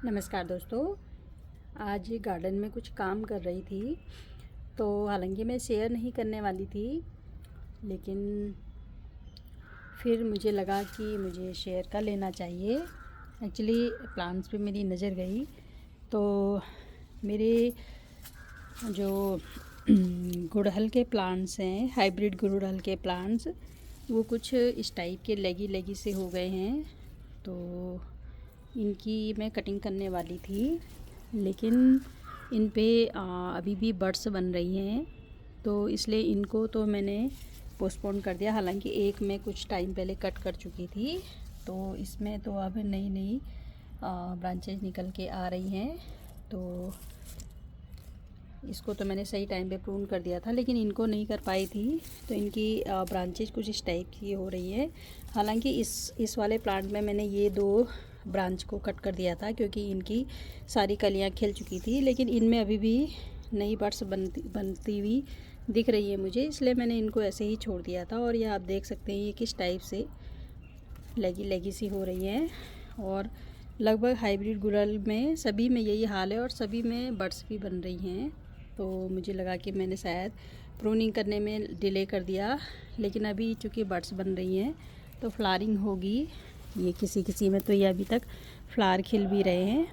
नमस्कार दोस्तों। आज गार्डन में कुछ काम कर रही थी, तो हालांकि मैं शेयर नहीं करने वाली थी, लेकिन फिर मुझे लगा कि मुझे शेयर कर लेना चाहिए। एक्चुअली प्लांट्स पे मेरी नज़र गई, तो मेरे जो गुड़हल के प्लांट्स हैं, हाइब्रिड गुड़हल के प्लांट्स, वो कुछ इस टाइप के लेगी लेगी से हो गए हैं। तो इनकी मैं कटिंग करने वाली थी, लेकिन इन पे अभी भी बड्स बन रही हैं, तो इसलिए इनको तो मैंने पोस्टपोन कर दिया। हालांकि एक मैं कुछ टाइम पहले कट कर चुकी थी, तो इसमें तो अब नई नई ब्रांचेज निकल के आ रही हैं। तो इसको तो मैंने सही टाइम पे प्रून कर दिया था, लेकिन इनको नहीं कर पाई थी, तो इनकी ब्रांचेज कुछ इस टाइप की हो रही है। हालांकि इस वाले प्लांट में मैंने ये 2 ब्रांच को कट कर दिया था, क्योंकि इनकी सारी कलियां खिल चुकी थी, लेकिन इनमें अभी भी नई बड्स बनती हुई दिख रही है मुझे, इसलिए मैंने इनको ऐसे ही छोड़ दिया था। और ये आप देख सकते हैं ये किस टाइप से लेगी लेगी सी हो रही है। और लगभग हाइब्रिड गुड़हल में सभी में यही हाल है, और सभी में बड्स भी बन रही हैं। तो मुझे लगा कि मैंने शायद प्रूनिंग करने में डिले कर दिया, लेकिन अभी चूँकि बड्स बन रही हैं तो फ्लावरिंग होगी। ये किसी में तो ये अभी तक फ्लावर खिल भी रहे हैं,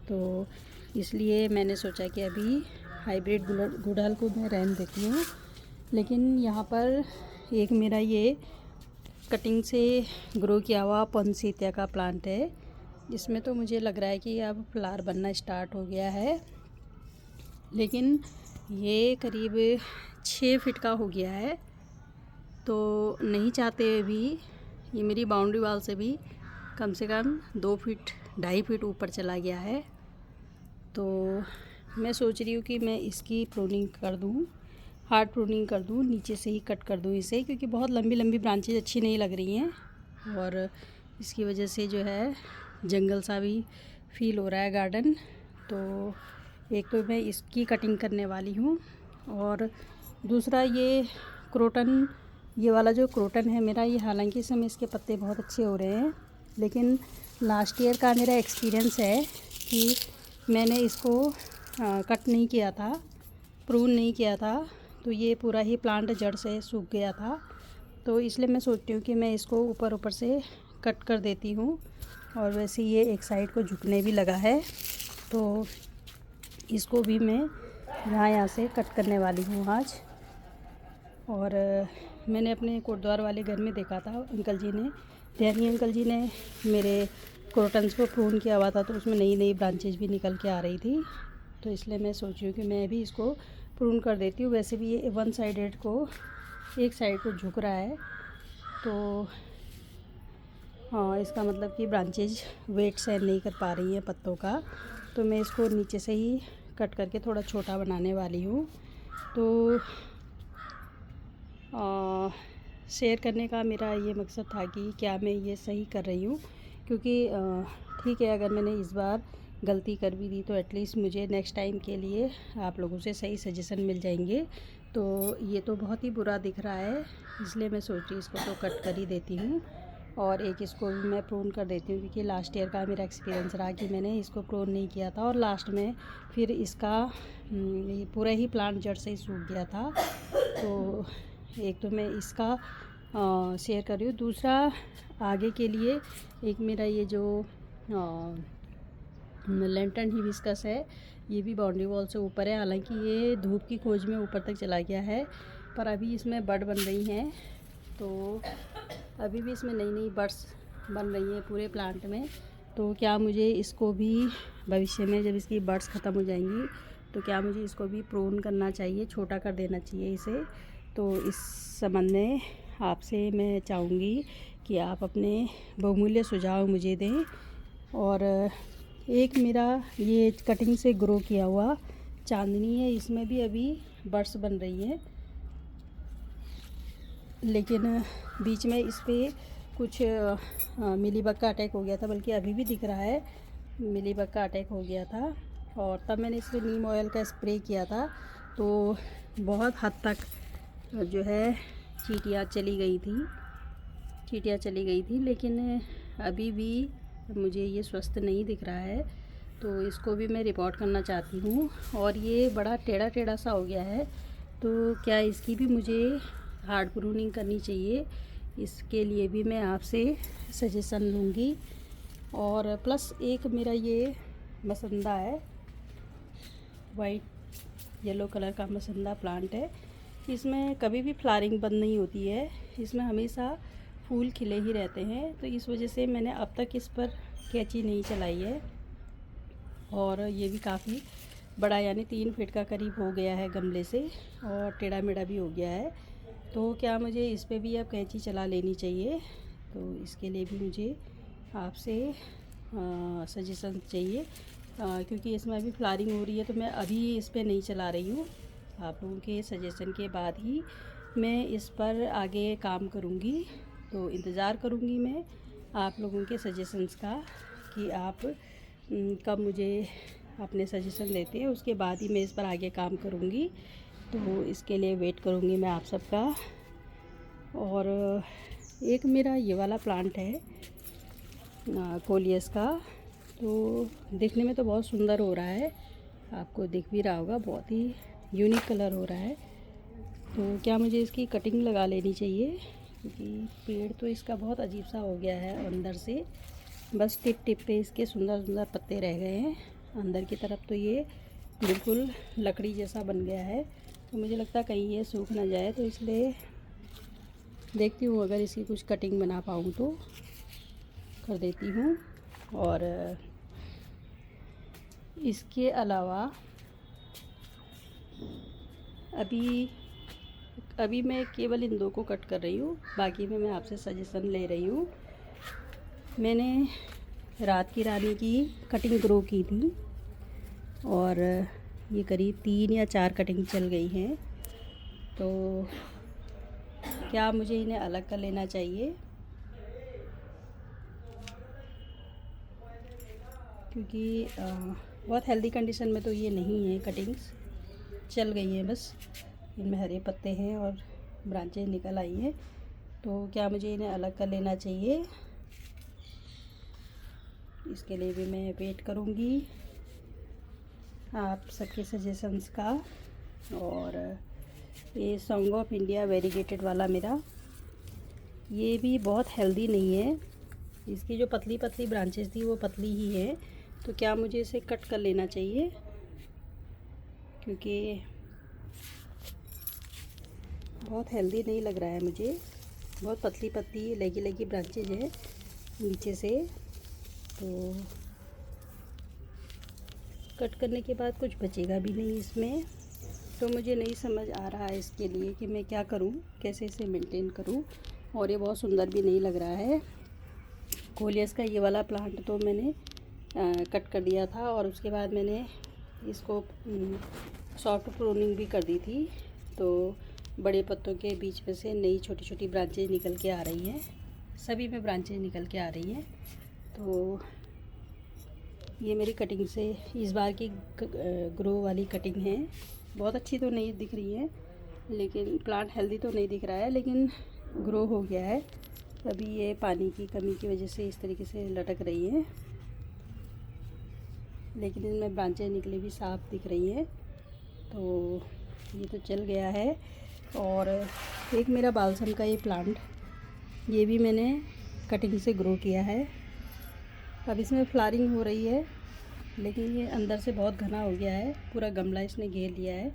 तो इसलिए मैंने सोचा कि अभी हाइब्रिड गुड़हल को मैं रहने देती हूँ। लेकिन यहाँ पर एक मेरा ये कटिंग से ग्रो किया हुआ पॉइनसेटिया का प्लांट है, जिसमें तो मुझे लग रहा है कि अब फ्लावर बनना स्टार्ट हो गया है, लेकिन ये करीब 6 फीट का हो गया है। तो नहीं चाहते हुए भी ये मेरी बाउंड्री वाल से भी कम से कम 2 फीट 2.5 फीट ऊपर चला गया है। तो मैं सोच रही हूँ कि मैं इसकी प्रूनिंग कर दूँ, हार्ड प्रूनिंग कर दूँ, नीचे से ही कट कर दूँ इसे, क्योंकि बहुत लंबी लंबी ब्रांचेज अच्छी नहीं लग रही हैं, और इसकी वजह से जो है जंगल सा भी फील हो रहा है गार्डन। तो एक तो मैं इसकी कटिंग करने वाली हूँ, और दूसरा ये क्रोटन, ये वाला जो क्रोटन है मेरा, ये हालांकि इस समय इसके पत्ते बहुत अच्छे हो रहे हैं, लेकिन लास्ट ईयर का मेरा एक्सपीरियंस है कि मैंने इसको कट नहीं किया था, प्रून नहीं किया था, तो ये पूरा ही प्लांट जड़ से सूख गया था। तो इसलिए मैं सोचती हूँ कि मैं इसको ऊपर ऊपर से कट कर देती हूँ। और वैसे ये एक साइड को झुकने भी लगा है, तो इसको भी मैं यहाँ से कट करने वाली हूँ आज। और मैंने अपने कोटद्वार वाले घर में देखा था, अंकल जी ने, ध्यानी अंकल जी ने मेरे क्रोटन्स को प्रून किया हुआ था, तो उसमें नई नई ब्रांचेज भी निकल के आ रही थी। तो इसलिए मैं सोच रही हूँ कि मैं भी इसको प्रून कर देती हूँ। वैसे भी ये वन साइडेड को, एक साइड को झुक रहा है, तो हाँ, इसका मतलब कि ब्रांचेज वेट सहन नहीं कर पा रही हैं पत्तों का। तो मैं इसको नीचे से ही कट करके थोड़ा छोटा बनाने वाली हूँ। तो शेयर करने का मेरा ये मकसद था कि क्या मैं ये सही कर रही हूँ, क्योंकि ठीक है, अगर मैंने इस बार गलती कर भी दी तो एटलीस्ट मुझे नेक्स्ट टाइम के लिए आप लोगों से सही सजेशन मिल जाएंगे। तो ये तो बहुत ही बुरा दिख रहा है, इसलिए मैं सोच रही इसको तो कट कर ही देती हूँ, और एक इसको भी मैं प्रून कर देती हूँ, क्योंकि लास्ट ईयर का मेरा एक्सपीरियंस रहा कि मैंने इसको प्रून नहीं किया था, और लास्ट में फिर इसका ये पूरा ही प्लांट जड़ से ही सूख गया था। तो एक तो मैं इसका शेयर कर रही हूँ, दूसरा आगे के लिए एक मेरा ये जो लैंटर्न हिबिस्कस है, ये भी बाउंड्री वॉल से ऊपर है। हालांकि ये धूप की खोज में ऊपर तक चला गया है, पर अभी इसमें बड बन रही हैं, तो अभी भी इसमें नई नई बड्स बन रही हैं पूरे प्लांट में। तो क्या मुझे इसको भी भविष्य में, जब इसकी बड्स ख़त्म हो जाएंगी, तो क्या मुझे इसको भी प्रून करना चाहिए, छोटा कर देना चाहिए इसे? तो इस संबंध में आपसे मैं चाहूँगी कि आप अपने बहुमूल्य सुझाव मुझे दें। और एक मेरा ये कटिंग से ग्रो किया हुआ चांदनी है, इसमें भी अभी बड्स बन रही हैं, लेकिन बीच में इस पर कुछ मिलीबग का अटैक हो गया था, बल्कि अभी भी दिख रहा है मिलीबग का अटैक हो गया था। और तब मैंने इस पर नीम ऑयल का स्प्रे किया था, तो बहुत हद तक जो है चींटियाँ चली गई थी, लेकिन अभी भी मुझे ये स्वस्थ नहीं दिख रहा है। तो इसको भी मैं रिपोर्ट करना चाहती हूँ। और ये बड़ा टेढ़ा टेढ़ा सा हो गया है, तो क्या इसकी भी मुझे हार्ड प्रूनिंग करनी चाहिए, इसके लिए भी मैं आपसे सजेशन लूँगी। और प्लस एक मेरा ये मसंदा है, वाइट येलो कलर का मसंदा प्लांट है। इसमें कभी भी फ्लावरिंग बंद नहीं होती है, इसमें हमेशा फूल खिले ही रहते हैं। तो इस वजह से मैंने अब तक इस पर कैंची नहीं चलाई है। और ये भी काफ़ी बड़ा, यानी 3 फीट का करीब हो गया है गमले से, और टेढ़ा मेढ़ा भी हो गया है। तो क्या मुझे इस पे भी अब कैंची चला लेनी चाहिए? तो इसके लिए भी मुझे आपसे सजेशन चाहिए, क्योंकि इसमें अभी फ्लावरिंग हो रही है, तो मैं अभी इस पे नहीं चला रही हूँ। आप लोगों के सजेशन के बाद ही मैं इस पर आगे काम करूँगी। तो इंतज़ार करूँगी मैं आप लोगों के सजेशंस का, कि आप कब मुझे अपने सजेशन देते हैं, उसके बाद ही मैं इस पर आगे काम करूँगी। तो इसके लिए वेट करूँगी मैं आप सबका। और एक मेरा ये वाला प्लांट है कोलियस का, तो देखने में तो बहुत सुंदर हो रहा है, आपको दिख भी रहा होगा, बहुत ही यूनिक कलर हो रहा है। तो क्या मुझे इसकी कटिंग लगा लेनी चाहिए? क्योंकि पेड़ तो इसका बहुत अजीब सा हो गया है अंदर से, बस टिप टिप पे इसके सुंदर सुंदर पत्ते रह गए हैं। अंदर की तरफ तो ये बिल्कुल लकड़ी जैसा बन गया है। तो मुझे लगता है कहीं ये सूख ना जाए, तो इसलिए देखती हूँ अगर इसकी कुछ कटिंग बना पाऊँ तो कर देती हूँ। और इसके अलावा अभी मैं केवल इन 2 को कट कर रही हूँ, बाकी में मैं आपसे सजेशन ले रही हूँ। मैंने रात की रानी की कटिंग ग्रो की थी, और ये करीब 3 या 4 कटिंग चल गई हैं। तो क्या मुझे इन्हें अलग कर लेना चाहिए? क्योंकि बहुत हेल्दी कंडीशन में तो ये नहीं है, कटिंग्स चल गई हैं, बस इनमें हरे पत्ते हैं और ब्रांचें निकल आई हैं। तो क्या मुझे इन्हें अलग कर लेना चाहिए? इसके लिए भी मैं वेट करूँगी आप सबके सजेशंस का। और ये सॉन्ग ऑफ इंडिया वेरीगेटेड वाला मेरा, ये भी बहुत हेल्दी नहीं है, इसकी जो पतली पतली ब्रांचेस थी वो पतली ही है। तो क्या मुझे इसे कट कर लेना चाहिए? क्योंकि बहुत हेल्दी नहीं लग रहा है मुझे, बहुत पतली पतली लगी लगी ब्रांचेज है नीचे से। तो कट करने के बाद कुछ बचेगा भी नहीं इसमें। तो मुझे नहीं समझ आ रहा है इसके लिए कि मैं क्या करूं, कैसे इसे मेंटेन करूं। और ये बहुत सुंदर भी नहीं लग रहा है। कोलियस का ये वाला प्लांट तो मैंने कट कर दिया था, और उसके बाद मैंने इसको सॉफ्ट प्रूनिंग भी कर दी थी। तो बड़े पत्तों के बीच में से नई छोटी छोटी ब्रांचेज निकल के आ रही हैं, सभी में ब्रांचेज निकल के आ रही हैं। तो ये मेरी कटिंग से इस बार की ग्रो वाली कटिंग है। बहुत अच्छी तो नहीं दिख रही है, लेकिन प्लांट हेल्दी तो नहीं दिख रहा है, लेकिन ग्रो हो गया है। अभी ये पानी की कमी की वजह से इस तरीके से लटक रही है, लेकिन इनमें ब्रांचें निकली भी साफ दिख रही हैं। तो ये तो चल गया है। और एक मेरा बालसम का ये प्लांट, ये भी मैंने कटिंग से ग्रो किया है। अब इसमें फ्लावरिंग हो रही है, लेकिन ये अंदर से बहुत घना हो गया है, पूरा गमला इसने घेर लिया है।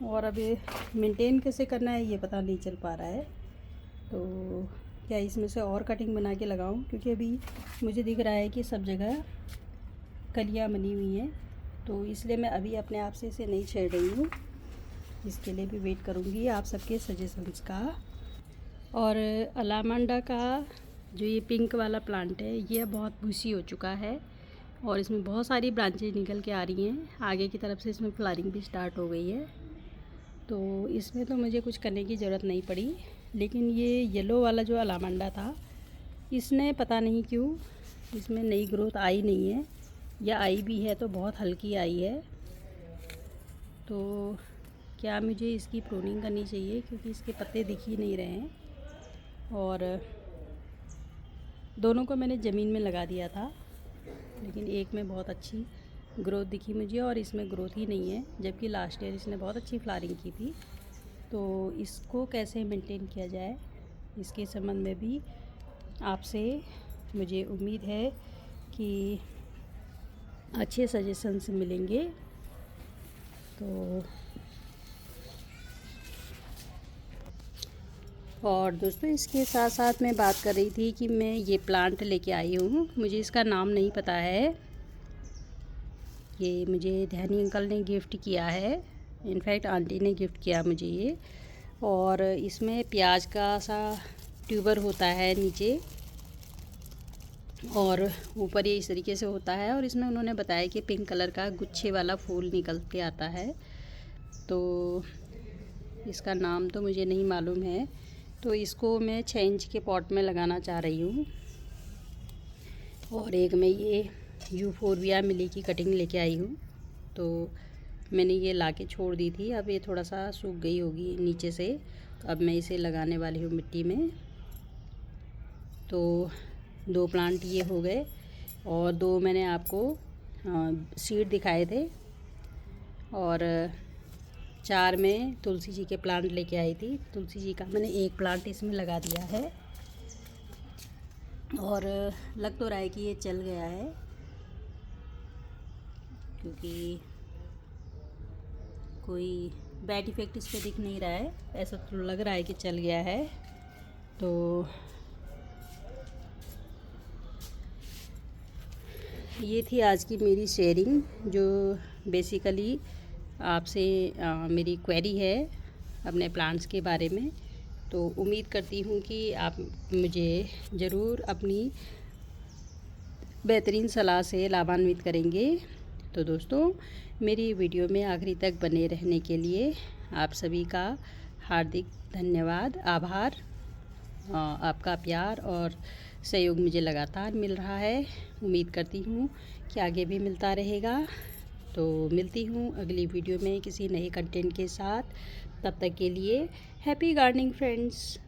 और अभी मेंटेन कैसे करना है ये पता नहीं चल पा रहा है। तो क्या इसमें से और कटिंग बना के लगाऊं? क्योंकि अभी मुझे दिख रहा है कि सब जगह कलियां बनी हुई हैं, तो इसलिए मैं अभी अपने आप से इसे नहीं छेड़ रही हूँ। इसके लिए भी वेट करूँगी आप सबके सजेशंस का। और अलामंडा का जो ये पिंक वाला प्लांट है, ये बहुत बूसी हो चुका है, और इसमें बहुत सारी ब्रांचेज निकल के आ रही हैं। आगे की तरफ से इसमें फ्लावरिंग भी स्टार्ट हो गई है। तो इसमें तो मुझे कुछ करने की ज़रूरत नहीं पड़ी, लेकिन ये येलो वाला जो अलामंडा था, इसने पता नहीं क्यों इसमें नई ग्रोथ आई नहीं है, या आई भी है तो बहुत हल्की आई है। तो क्या मुझे इसकी प्रूनिंग करनी चाहिए? क्योंकि इसके पत्ते दिख ही नहीं रहे हैं। और दोनों को मैंने ज़मीन में लगा दिया था, लेकिन एक में बहुत अच्छी ग्रोथ दिखी मुझे और इसमें ग्रोथ ही नहीं है, जबकि लास्ट ईयर इसने बहुत अच्छी फ्लावरिंग की थी। तो इसको कैसे मेंटेन किया जाए इसके संबंध में भी आपसे मुझे उम्मीद है कि अच्छे सजेशंस मिलेंगे। तो और दोस्तों, इसके साथ साथ मैं बात कर रही थी कि मैं ये प्लांट लेके आई हूँ, मुझे इसका नाम नहीं पता है। ये मुझे ध्यानी अंकल ने गिफ्ट किया है, इनफैक्ट आंटी ने गिफ्ट किया मुझे ये। और इसमें प्याज का सा ट्यूबर होता है नीचे और ऊपर ये इस तरीके से होता है, और इसमें उन्होंने बताया कि पिंक कलर का गुच्छे वाला फूल निकल के आता है। तो इसका नाम तो मुझे नहीं मालूम है। तो इसको मैं 6 इंच के पॉट में लगाना चाह रही हूँ। और एक मैं ये यूफोरबिया मिली की कटिंग लेके आई हूँ। तो मैंने ये लाके छोड़ दी थी, अब ये थोड़ा सा सूख गई होगी नीचे से। तो अब मैं इसे लगाने वाली हूँ मिट्टी में। तो 2 प्लांट ये हो गए, और 2 मैंने आपको सीड दिखाए थे, और 4 में तुलसी जी के प्लांट लेके आई थी। तुलसी जी का मैंने 1 प्लांट इसमें लगा दिया है, और लग तो रहा है कि ये चल गया है, क्योंकि कोई बैड इफ़ेक्ट इस पर दिख नहीं रहा है, ऐसा तो लग रहा है कि चल गया है। तो ये थी आज की मेरी शेयरिंग, जो बेसिकली आपसे मेरी क्वेरी है अपने प्लांट्स के बारे में। तो उम्मीद करती हूँ कि आप मुझे ज़रूर अपनी बेहतरीन सलाह से लाभान्वित करेंगे। तो दोस्तों, मेरी वीडियो में आखिरी तक बने रहने के लिए आप सभी का हार्दिक धन्यवाद, आभार। आपका प्यार और सहयोग मुझे लगातार मिल रहा है, उम्मीद करती हूँ कि आगे भी मिलता रहेगा। तो मिलती हूँ अगली वीडियो में किसी नए कंटेंट के साथ। तब तक के लिए हैप्पी गार्डनिंग फ्रेंड्स।